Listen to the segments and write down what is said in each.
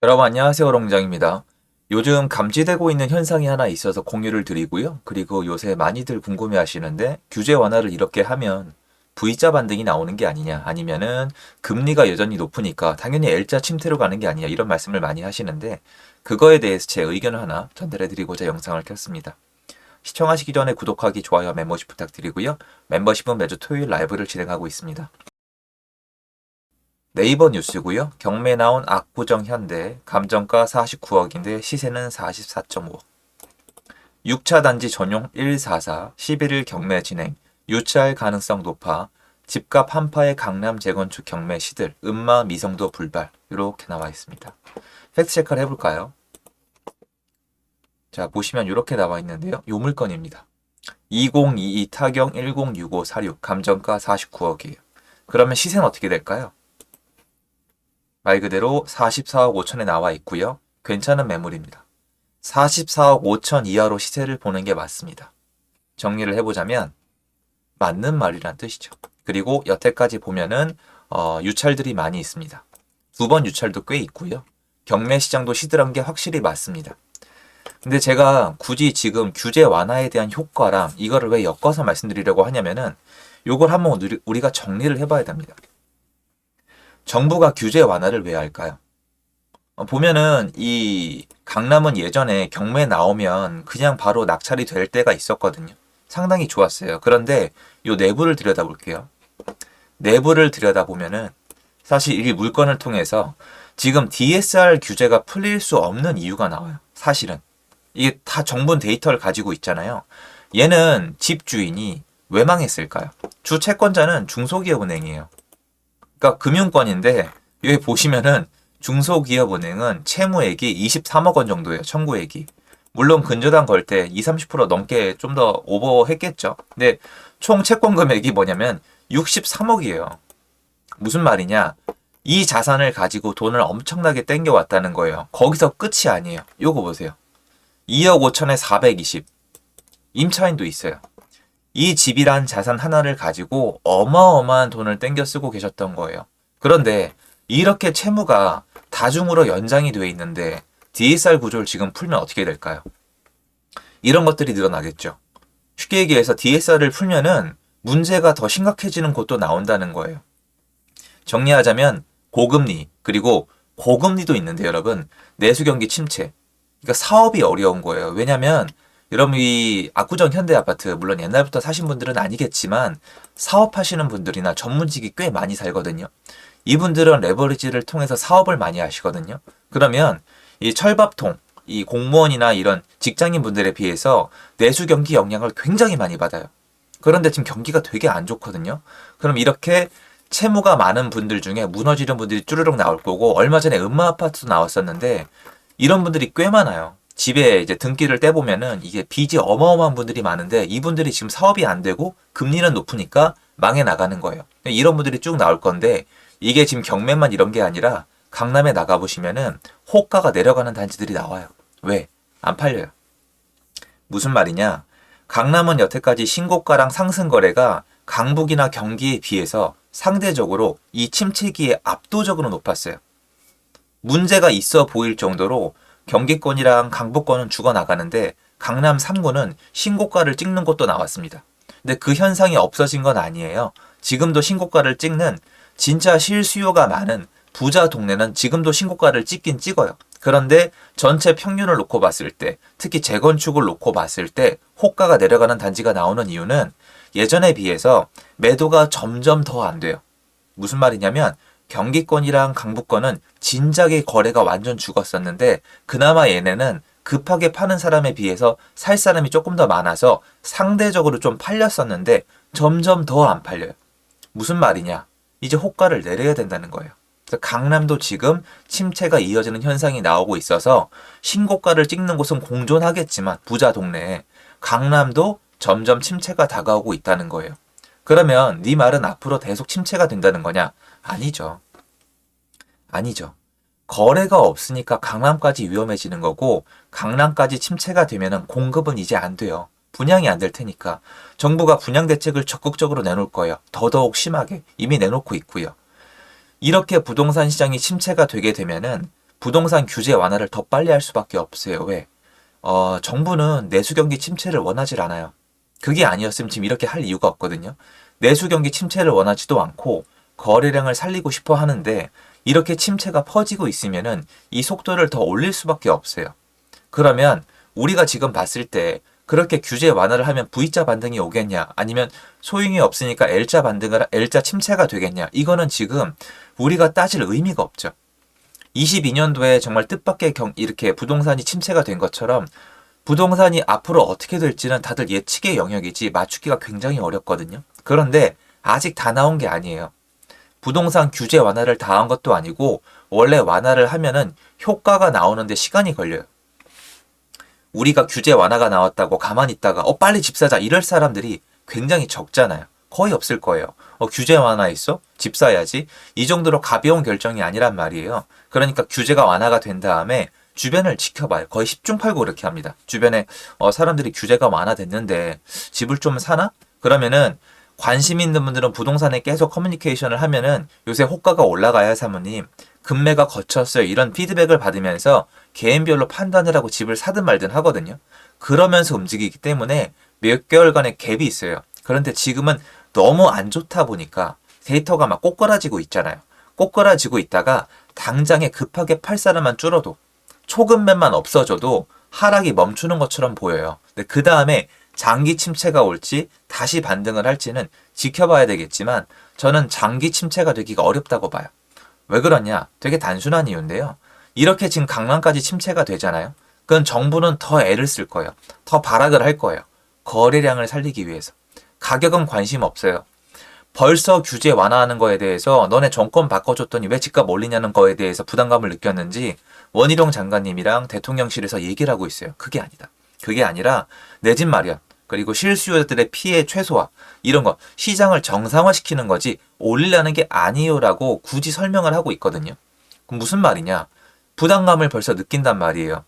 여러분 안녕하세요. 롱장입니다. 요즘 감지되고 있는 현상이 하나 있어서 공유를 드리고요. 그리고 요새 많이들 궁금해 하시는데 규제 완화를 이렇게 하면 V자 반등이 나오는 게 아니냐 아니면은 금리가 여전히 높으니까 당연히 L자 침체로 가는 게 아니냐 이런 말씀을 많이 하시는데 그거에 대해서 제 의견을 하나 전달해 드리고자 영상을 켰습니다. 시청하시기 전에 구독하기, 좋아요, 멤버십 부탁드리고요. 멤버십은 매주 토요일 라이브를 진행하고 있습니다. 네이버 뉴스고요. 경매 나온 압구정 현대 감정가 49억인데 시세는 44.5억. 6차 단지 전용 144 11일 경매 진행. 유찰 가능성 높아. 집값 한파의 강남 재건축 경매 시들. 음마 미성도 불발. 이렇게 나와 있습니다. 팩트 체크를 해볼까요? 자, 보시면 이렇게 나와 있는데요. 요 물건입니다. 2022 타경 1065 46 감정가 49억이에요. 그러면 시세는 어떻게 될까요? 말 그대로 44억 5천에 나와 있고요. 괜찮은 매물입니다. 44억 5천 이하로 시세를 보는 게 맞습니다. 정리를 해보자면 맞는 말이란 뜻이죠. 그리고 여태까지 보면은 유찰들이 많이 있습니다. 2번 유찰도 꽤 있고요. 경매 시장도 시들한 게 확실히 맞습니다. 근데 제가 굳이 지금 규제 완화에 대한 효과랑 이거를 왜 엮어서 말씀드리려고 하냐면은 요걸 한번 우리가 정리를 해봐야 됩니다. 정부가 규제 완화를 왜 할까요? 보면은 이 강남은 예전에 경매 나오면 그냥 바로 낙찰이 될 때가 있었거든요. 상당히 좋았어요. 그런데 요 내부를 들여다볼게요. 내부를 들여다보면은 사실 이 물건을 통해서 지금 DSR 규제가 풀릴 수 없는 이유가 나와요. 사실은. 이게 다 정부 데이터를 가지고 있잖아요. 얘는 집주인이 왜 망했을까요? 주 채권자는 중소기업은행이에요. 그러니까 금융권인데 여기 보시면은 중소기업은행은 채무액이 23억 원 정도예요. 청구액이. 물론 근저당 걸 때 20, 30% 넘게 좀 더 오버했겠죠. 근데 총 채권 금액이 뭐냐면 63억이에요. 무슨 말이냐? 이 자산을 가지고 돈을 엄청나게 땡겨왔다는 거예요. 거기서 끝이 아니에요. 요거 보세요. 2억 5천에 420. 임차인도 있어요. 이 집이란 자산 하나를 가지고 어마어마한 돈을 땡겨 쓰고 계셨던 거예요. 그런데 이렇게 채무가 다중으로 연장이 되어 있는데 DSR 구조를 지금 풀면 어떻게 될까요? 이런 것들이 늘어나겠죠. 쉽게 얘기해서 DSR을 풀면은 문제가 더 심각해지는 곳도 나온다는 거예요. 정리하자면 고금리 그리고 고금리도 있는데 여러분 내수 경기 침체. 그러니까 사업이 어려운 거예요. 왜냐하면 여러분 이 압구정 현대아파트 물론 옛날부터 사신 분들은 아니겠지만 사업하시는 분들이나 전문직이 꽤 많이 살거든요. 이분들은 레버리지를 통해서 사업을 많이 하시거든요. 그러면 이 철밥통, 이 공무원이나 이런 직장인 분들에 비해서 내수 경기 영향을 굉장히 많이 받아요. 그런데 지금 경기가 되게 안 좋거든요. 그럼 이렇게 채무가 많은 분들 중에 무너지는 분들이 쭈르륵 나올 거고 얼마 전에 음마 아파트도 나왔었는데 이런 분들이 꽤 많아요. 집에 이제 등기를 떼보면은 이게 빚이 어마어마한 분들이 많은데 이분들이 지금 사업이 안 되고 금리는 높으니까 망해 나가는 거예요. 이런 분들이 쭉 나올 건데 이게 지금 경매만 이런 게 아니라 강남에 나가보시면은 호가가 내려가는 단지들이 나와요. 왜? 안 팔려요. 무슨 말이냐? 강남은 여태까지 신고가랑 상승 거래가 강북이나 경기에 비해서 상대적으로 이 침체기에 압도적으로 높았어요. 문제가 있어 보일 정도로 경기권이랑 강북권은 죽어나가는데 강남 3구는 신고가를 찍는 곳도 나왔습니다. 근데 그 현상이 없어진 건 아니에요. 지금도 신고가를 찍는 진짜 실수요가 많은 부자 동네는 지금도 신고가를 찍긴 찍어요. 그런데 전체 평균을 놓고 봤을 때 특히 재건축을 놓고 봤을 때 호가가 내려가는 단지가 나오는 이유는 예전에 비해서 매도가 점점 더 안 돼요. 무슨 말이냐면 경기권이랑 강북권은 진작에 거래가 완전 죽었었는데 그나마 얘네는 급하게 파는 사람에 비해서 살 사람이 조금 더 많아서 상대적으로 좀 팔렸었는데 점점 더 안 팔려요. 무슨 말이냐? 이제 호가를 내려야 된다는 거예요. 그래서 강남도 지금 침체가 이어지는 현상이 나오고 있어서 신고가를 찍는 곳은 공존하겠지만 부자 동네에 강남도 점점 침체가 다가오고 있다는 거예요. 그러면 네 말은 앞으로 계속 침체가 된다는 거냐? 아니죠. 아니죠. 거래가 없으니까 강남까지 위험해지는 거고 강남까지 침체가 되면은 공급은 이제 안 돼요. 분양이 안 될 테니까 정부가 분양 대책을 적극적으로 내놓을 거예요. 더더욱 심하게 이미 내놓고 있고요. 이렇게 부동산 시장이 침체가 되게 되면은 부동산 규제 완화를 더 빨리 할 수밖에 없어요. 왜? 정부는 내수 경기 침체를 원하질 않아요. 그게 아니었으면 지금 이렇게 할 이유가 없거든요. 내수 경기 침체를 원하지도 않고 거래량을 살리고 싶어 하는데 이렇게 침체가 퍼지고 있으면은 이 속도를 더 올릴 수밖에 없어요. 그러면 우리가 지금 봤을 때 그렇게 규제 완화를 하면 V자 반등이 오겠냐? 아니면 소용이 없으니까 L자 침체가 되겠냐? 이거는 지금 우리가 따질 의미가 없죠. 22년도에 정말 뜻밖의 이렇게 부동산이 침체가 된 것처럼 부동산이 앞으로 어떻게 될지는 다들 예측의 영역이지 맞추기가 굉장히 어렵거든요. 그런데 아직 다 나온 게 아니에요. 부동산 규제 완화를 다 한 것도 아니고 원래 완화를 하면은 효과가 나오는데 시간이 걸려요. 우리가 규제 완화가 나왔다고 가만히 있다가 빨리 집 사자 이럴 사람들이 굉장히 적잖아요. 거의 없을 거예요. 규제 완화 있어? 집 사야지. 이 정도로 가벼운 결정이 아니란 말이에요. 그러니까 규제가 완화가 된 다음에 주변을 지켜봐요. 거의 10중 8구 그렇게 합니다. 주변에 사람들이 규제가 완화됐는데 집을 좀 사나? 그러면은 관심 있는 분들은 부동산에 계속 커뮤니케이션을 하면은 요새 호가가 올라가야 사모님 금매가 거쳤어요. 이런 피드백을 받으면서 개인별로 판단을 하고 집을 사든 말든 하거든요. 그러면서 움직이기 때문에 몇 개월간의 갭이 있어요. 그런데 지금은 너무 안 좋다 보니까 데이터가 막 꼬꾸라지고 있잖아요. 꼬꾸라지고 있다가 당장에 급하게 팔 사람만 줄어도 초급매만 없어져도 하락이 멈추는 것처럼 보여요. 근데 그 다음에 장기 침체가 올지 다시 반등을 할지는 지켜봐야 되겠지만 저는 장기 침체가 되기가 어렵다고 봐요. 왜 그러냐? 되게 단순한 이유인데요. 이렇게 지금 강남까지 침체가 되잖아요. 그건 정부는 더 애를 쓸 거예요. 더 발악을 할 거예요. 거래량을 살리기 위해서. 가격은 관심 없어요. 벌써 규제 완화하는 거에 대해서 너네 정권 바꿔줬더니 왜 집값 올리냐는 거에 대해서 부담감을 느꼈는지 원희룡 장관님이랑 대통령실에서 얘기를 하고 있어요. 그게 아니다. 그게 아니라 내 집 마련, 그리고 실수요자들의 피해 최소화, 이런 거 시장을 정상화시키는 거지 올리려는 게 아니요라고 굳이 설명을 하고 있거든요. 그럼 무슨 말이냐? 부담감을 벌써 느낀단 말이에요.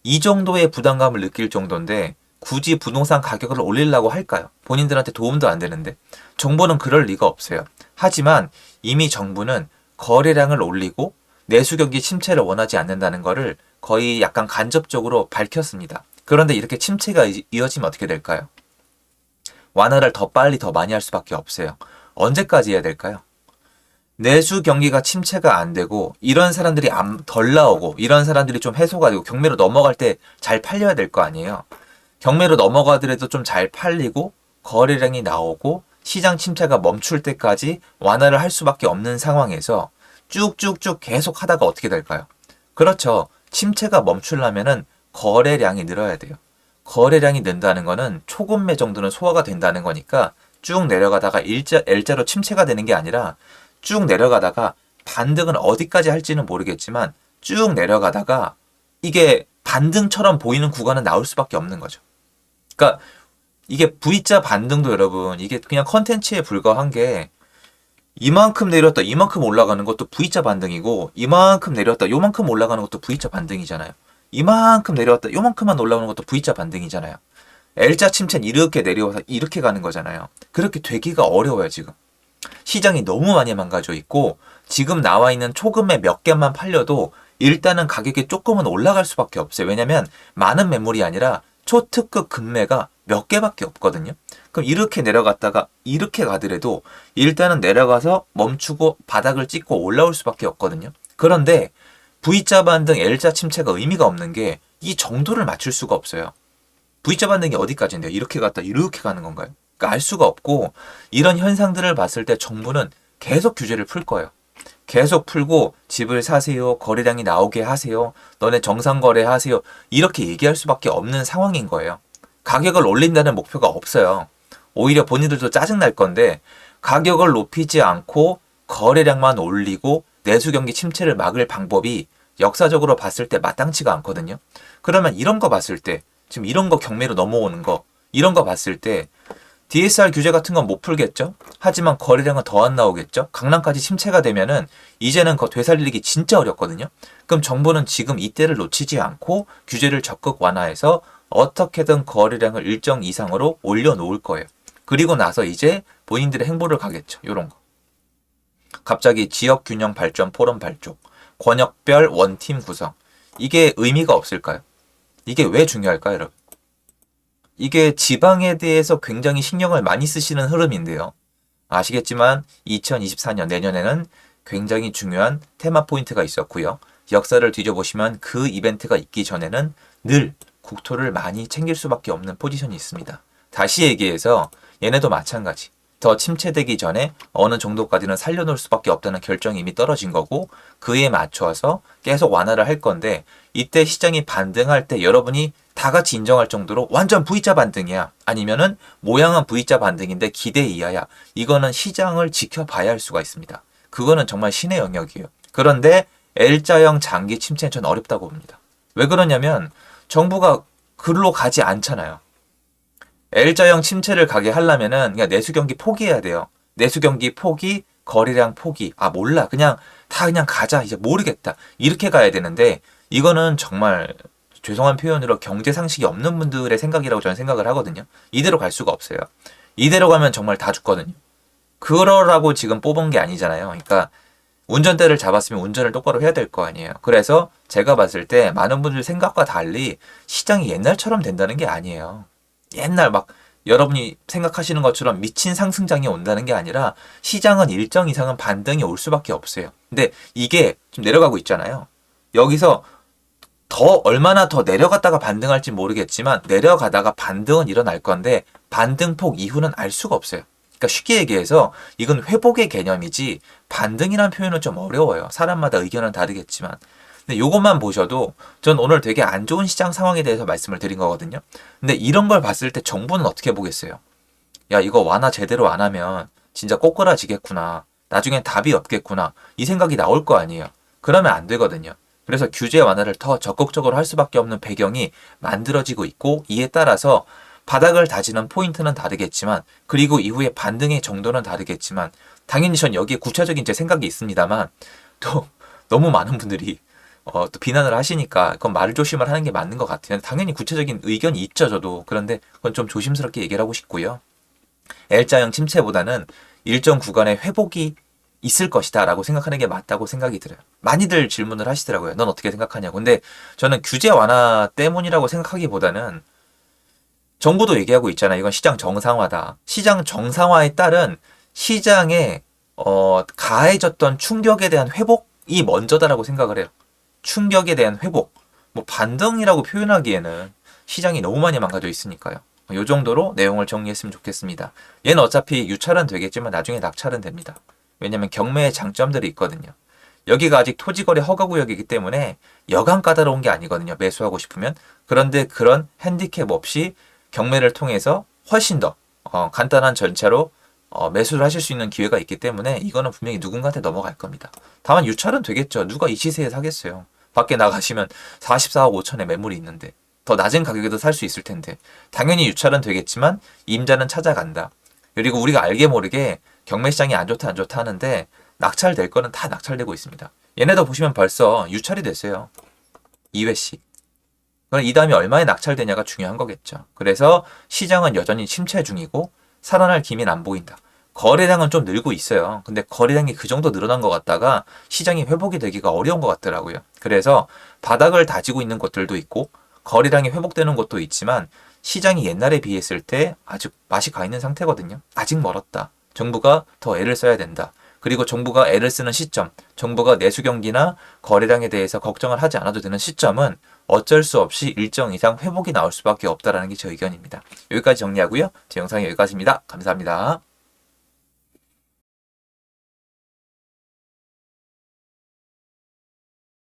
이 정도의 부담감을 느낄 정도인데 굳이 부동산 가격을 올리려고 할까요? 본인들한테 도움도 안 되는데. 정부는 그럴 리가 없어요. 하지만 이미 정부는 거래량을 올리고 내수 경기 침체를 원하지 않는다는 거를 거의 약간 간접적으로 밝혔습니다. 그런데 이렇게 침체가 이어지면 어떻게 될까요? 완화를 더 빨리 더 많이 할 수밖에 없어요. 언제까지 해야 될까요? 내수 경기가 침체가 안 되고 이런 사람들이 덜 나오고 이런 사람들이 좀 해소가 되고 경매로 넘어갈 때 잘 팔려야 될 거 아니에요. 경매로 넘어가더라도 좀 잘 팔리고 거래량이 나오고 시장 침체가 멈출 때까지 완화를 할 수밖에 없는 상황에서 쭉쭉쭉 계속 하다가 어떻게 될까요? 그렇죠. 침체가 멈추려면은 거래량이 늘어야 돼요. 거래량이 는다는 거는 초급매 정도는 소화가 된다는 거니까 쭉 내려가다가 L자로 침체가 되는 게 아니라 쭉 내려가다가 반등은 어디까지 할지는 모르겠지만 쭉 내려가다가 이게 반등처럼 보이는 구간은 나올 수밖에 없는 거죠. 그러니까 이게 V자 반등도 여러분 이게 그냥 컨텐츠에 불과한 게 이만큼 내렸다 이만큼 올라가는 것도 V자 반등이고 이만큼 내렸다 요만큼 올라가는 것도 V자 반등이잖아요. 이만큼 내려왔다 요만큼만 올라오는 것도 V자 반등이잖아요. L자 침체는 이렇게 내려와서 이렇게 가는 거잖아요. 그렇게 되기가 어려워요 지금. 시장이 너무 많이 망가져 있고 지금 나와 있는 초급매 몇 개만 팔려도 일단은 가격이 조금은 올라갈 수밖에 없어요. 왜냐면 많은 매물이 아니라 초특급 급매가 몇 개밖에 없거든요. 그럼 이렇게 내려갔다가 이렇게 가더라도 일단은 내려가서 멈추고 바닥을 찍고 올라올 수밖에 없거든요. 그런데 V자 반등, L자 침체가 의미가 없는 게 이 정도를 맞출 수가 없어요. V자 반등이 어디까지인데요? 이렇게 갔다 이렇게 가는 건가요? 그러니까 알 수가 없고 이런 현상들을 봤을 때 정부는 계속 규제를 풀 거예요. 계속 풀고 집을 사세요. 거래량이 나오게 하세요. 너네 정상 거래하세요. 이렇게 얘기할 수밖에 없는 상황인 거예요. 가격을 올린다는 목표가 없어요. 오히려 본인들도 짜증날 건데 가격을 높이지 않고 거래량만 올리고 내수 경기 침체를 막을 방법이 역사적으로 봤을 때 마땅치가 않거든요. 그러면 이런 거 봤을 때 지금 이런 거 경매로 넘어오는 거 이런 거 봤을 때 DSR 규제 같은 건 못 풀겠죠? 하지만 거래량은 더 안 나오겠죠? 강남까지 침체가 되면은 이제는 그거 되살리기 진짜 어렵거든요. 그럼 정부는 지금 이때를 놓치지 않고 규제를 적극 완화해서 어떻게든 거래량을 일정 이상으로 올려놓을 거예요. 그리고 나서 이제 본인들의 행보를 가겠죠. 요런 거. 갑자기 지역균형 발전 포럼 발족. 권역별 원팀 구성. 이게 의미가 없을까요? 이게 왜 중요할까요, 여러분? 이게 지방에 대해서 굉장히 신경을 많이 쓰시는 흐름인데요. 아시겠지만 2024년 내년에는 굉장히 중요한 테마 포인트가 있었고요. 역사를 뒤져보시면 그 이벤트가 있기 전에는 늘 국토를 많이 챙길 수밖에 없는 포지션이 있습니다. 다시 얘기해서 얘네도 마찬가지. 더 침체되기 전에 어느 정도까지는 살려놓을 수밖에 없다는 결정이 이미 떨어진 거고 그에 맞춰서 계속 완화를 할 건데 이때 시장이 반등할 때 여러분이 다 같이 인정할 정도로 완전 V자 반등이야. 아니면은 모양은 V자 반등인데 기대 이하야. 이거는 시장을 지켜봐야 할 수가 있습니다. 그거는 정말 신의 영역이에요. 그런데 L자형 장기 침체는 전 어렵다고 봅니다. 왜 그러냐면 정부가 글로 가지 않잖아요. L자형 침체를 가게 하려면은 그냥 내수 경기 포기해야 돼요. 내수 경기 포기, 거래량 포기. 아 몰라. 그냥 다 그냥 가자. 이제 모르겠다. 이렇게 가야 되는데 이거는 정말 죄송한 표현으로 경제 상식이 없는 분들의 생각이라고 저는 생각을 하거든요. 이대로 갈 수가 없어요. 이대로 가면 정말 다 죽거든요. 그러라고 지금 뽑은 게 아니잖아요. 그러니까 운전대를 잡았으면 운전을 똑바로 해야 될 거 아니에요. 그래서 제가 봤을 때 많은 분들 생각과 달리 시장이 옛날처럼 된다는 게 아니에요. 옛날 막 여러분이 생각하시는 것처럼 미친 상승장이 온다는 게 아니라 시장은 일정 이상은 반등이 올 수밖에 없어요. 근데 이게 좀 내려가고 있잖아요. 여기서 더 얼마나 더 내려갔다가 반등할지 모르겠지만 내려가다가 반등은 일어날 건데 반등폭 이후는 알 수가 없어요. 그러니까 쉽게 얘기해서 이건 회복의 개념이지 반등이라는 표현은 좀 어려워요. 사람마다 의견은 다르겠지만. 근데 이것만 보셔도 전 오늘 되게 안 좋은 시장 상황에 대해서 말씀을 드린 거거든요. 근데 이런 걸 봤을 때 정부는 어떻게 보겠어요? 야, 이거 완화 제대로 안 하면 진짜 꼬꾸라지겠구나. 나중엔 답이 없겠구나. 이 생각이 나올 거 아니에요. 그러면 안 되거든요. 그래서 규제 완화를 더 적극적으로 할 수밖에 없는 배경이 만들어지고 있고 이에 따라서 바닥을 다지는 포인트는 다르겠지만 그리고 이후에 반등의 정도는 다르겠지만 당연히 전 여기에 구체적인 제 생각이 있습니다만 또 너무 많은 분들이 또 비난을 하시니까 그건 말조심을 하는 게 맞는 것 같아요. 당연히 구체적인 의견이 있죠, 저도. 그런데 그건 좀 조심스럽게 얘기를 하고 싶고요. L자형 침체보다는 일정 구간의 회복이 있을 것이다 라고 생각하는 게 맞다고 생각이 들어요. 많이들 질문을 하시더라고요. 넌 어떻게 생각하냐고. 근데 저는 규제 완화 때문이라고 생각하기보다는 정부도 얘기하고 있잖아요. 이건 시장 정상화다. 시장 정상화에 따른 시장에 가해졌던 충격에 대한 회복이 먼저다라고 생각을 해요. 충격에 대한 회복. 뭐 반등이라고 표현하기에는 시장이 너무 많이 망가져 있으니까요. 이 정도로 내용을 정리했으면 좋겠습니다. 얘는 어차피 유찰은 되겠지만 나중에 낙찰은 됩니다. 왜냐면 경매의 장점들이 있거든요. 여기가 아직 토지거래 허가구역이기 때문에 여간 까다로운 게 아니거든요. 매수하고 싶으면. 그런데 그런 핸디캡 없이 경매를 통해서 훨씬 더 간단한 절차로 매수를 하실 수 있는 기회가 있기 때문에 이거는 분명히 누군가한테 넘어갈 겁니다. 다만 유찰은 되겠죠. 누가 이 시세에 사겠어요. 밖에 나가시면 44억 5천에 매물이 있는데 더 낮은 가격에도 살 수 있을 텐데 당연히 유찰은 되겠지만 임자는 찾아간다. 그리고 우리가 알게 모르게 경매 시장이 안 좋다 하는데 낙찰될 거는 다 낙찰되고 있습니다. 얘네도 보시면 벌써 유찰이 됐어요. 2회씩. 그럼 이 다음에 얼마에 낙찰되냐가 중요한 거겠죠. 그래서 시장은 여전히 침체 중이고 살아날 기미는 안 보인다. 거래량은 좀 늘고 있어요. 근데 거래량이 그 정도 늘어난 것 같다가 시장이 회복이 되기가 어려운 것 같더라고요. 그래서 바닥을 다지고 있는 것들도 있고 거래량이 회복되는 것도 있지만 시장이 옛날에 비했을 때 아직 맛이 가 있는 상태거든요. 아직 멀었다. 정부가 더 애를 써야 된다. 그리고 정부가 애를 쓰는 시점, 정부가 내수 경기나 거래량에 대해서 걱정을 하지 않아도 되는 시점은 어쩔 수 없이 일정 이상 회복이 나올 수밖에 없다라는 게 제 의견입니다. 여기까지 정리하고요. 제 영상이 여기까지입니다. 감사합니다.